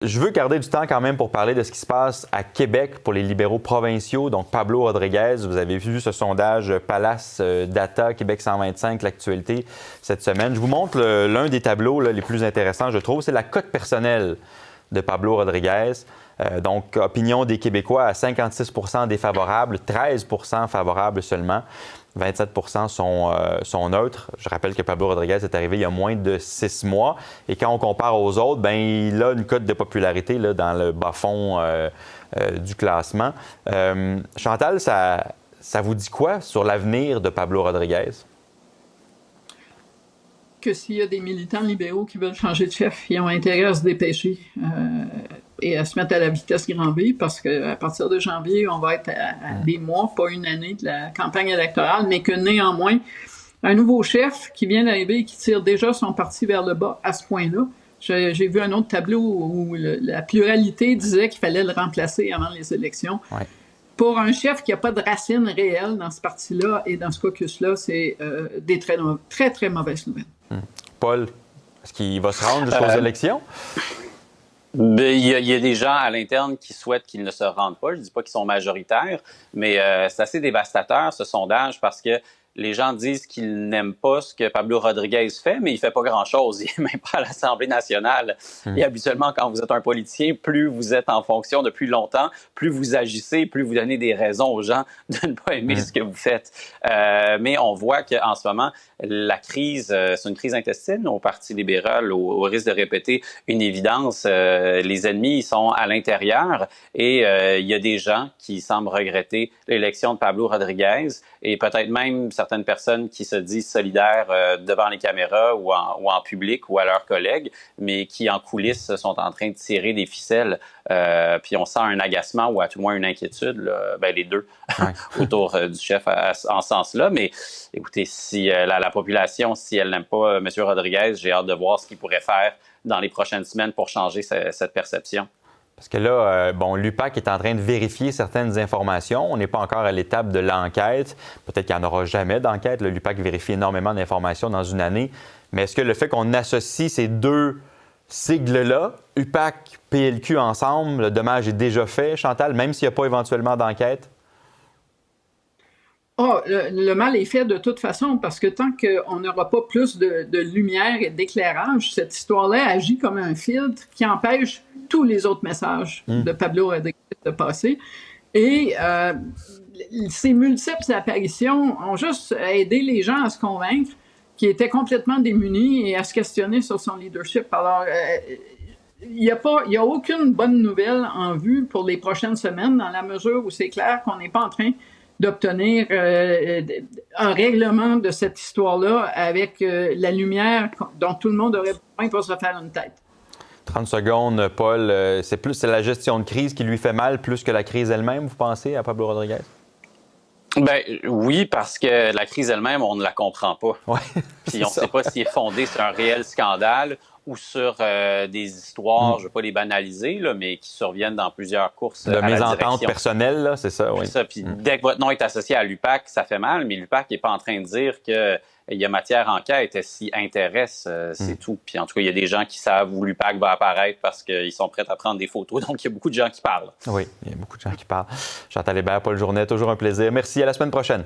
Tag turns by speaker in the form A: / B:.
A: Je veux garder du temps quand même pour parler de ce qui se passe à Québec pour les libéraux provinciaux. Donc, Pablo Rodriguez, vous avez vu ce sondage Palace Data, Québec 125, l'actualité cette semaine. Je vous montre l'un des tableaux les plus intéressants, je trouve. C'est la cote personnelle de Pablo Rodriguez. Donc, opinion des Québécois à 56 défavorables, 13 favorables seulement. 27 sont neutres. Je rappelle que Pablo Rodriguez est arrivé il y a moins de 6 mois. Et quand on compare aux autres, bien, il a une cote de popularité là, dans le bas-fond du classement. Chantal, ça vous dit quoi sur l'avenir de Pablo Rodriguez?
B: Que s'il y a des militants libéraux qui veulent changer de chef, ils ont intérêt à se dépêcher et à se mettre à la vitesse grand V, parce qu'à partir de janvier, on va être à des mois, pas une année de la campagne électorale, mais que néanmoins, un nouveau chef qui vient d'arriver et qui tire déjà son parti vers le bas à ce point-là. J'ai vu un autre tableau où la pluralité disait qu'il fallait le remplacer avant les élections.
A: Ouais.
B: Pour un chef qui n'a pas de racines réelles dans ce parti-là et dans ce caucus-là, c'est des très, très, très mauvaises nouvelles.
A: Paul, est-ce qu'il va se rendre jusqu'aux élections?
C: Il y a des gens à l'interne qui souhaitent qu'ils ne se rendent pas. Je ne dis pas qu'ils sont majoritaires, mais c'est assez dévastateur, ce sondage, parce que les gens disent qu'ils n'aiment pas ce que Pablo Rodriguez fait, mais il fait pas grand-chose. Il n'est même pas à l'Assemblée nationale. Et habituellement, quand vous êtes un politicien, plus vous êtes en fonction depuis longtemps, plus vous agissez, plus vous donnez des raisons aux gens de ne pas aimer ce que vous faites. Mais on voit qu'en ce moment, la crise, c'est une crise intestine au Parti libéral, au risque de répéter une évidence. Les ennemis, ils sont à l'intérieur et il y a des gens qui semblent regretter l'élection de Pablo Rodriguez et peut-être même certaines personnes qui se disent solidaires devant les caméras ou en public ou à leurs collègues, mais qui en coulisses sont en train de tirer des ficelles. Puis on sent un agacement ou à tout le moins une inquiétude, là, les deux, autour du chef en ce sens-là. Mais écoutez, si la population, si elle n'aime pas M. Rodriguez, j'ai hâte de voir ce qu'il pourrait faire dans les prochaines semaines pour changer cette perception.
A: Parce que là, l'UPAC est en train de vérifier certaines informations. On n'est pas encore à l'étape de l'enquête. Peut-être qu'il n'y en aura jamais d'enquête. L'UPAC vérifie énormément d'informations dans une année. Mais est-ce que le fait qu'on associe ces deux sigles-là, UPAC, PLQ ensemble, le dommage est déjà fait, Chantal, même s'il n'y a pas éventuellement d'enquête?
B: Le mal est fait de toute façon, parce que tant qu'on n'aura pas plus de lumière et d'éclairage, cette histoire-là agit comme un filtre qui empêche tous les autres messages de Pablo Rodriguez de passer. Et ces multiples apparitions ont juste aidé les gens à se convaincre qu'il était complètement démuni et à se questionner sur son leadership. Alors, il n'y a aucune bonne nouvelle en vue pour les prochaines semaines, dans la mesure où c'est clair qu'on n'est pas en train d'obtenir un règlement de cette histoire-là avec la lumière dont tout le monde aurait besoin pour se faire une tête.
A: 30 secondes, Paul. C'est la gestion de crise qui lui fait mal plus que la crise elle-même, vous pensez, à Pablo Rodriguez?
C: Oui, parce que la crise elle-même, on ne la comprend pas.
A: Ouais,
C: puis on ne sait pas si est fondé sur un réel scandale ou sur des histoires, je ne veux pas les banaliser, là, mais qui surviennent dans plusieurs courses
A: de
C: à la direction.
A: mésentente personnelle, là, c'est ça, oui.
C: C'est ça, puis dès que votre nom est associé à l'UPAC, ça fait mal, mais l'UPAC n'est pas en train de dire qu'il y a matière à enquête, elle s'y intéresse, c'est tout. Puis en tout cas, il y a des gens qui savent où l'UPAC va apparaître parce qu'ils sont prêts à prendre des photos, donc il y a beaucoup de gens qui parlent.
A: Oui, il y a beaucoup de gens qui parlent. Chantal Hébert, Paul Journet, toujours un plaisir. Merci, à la semaine prochaine.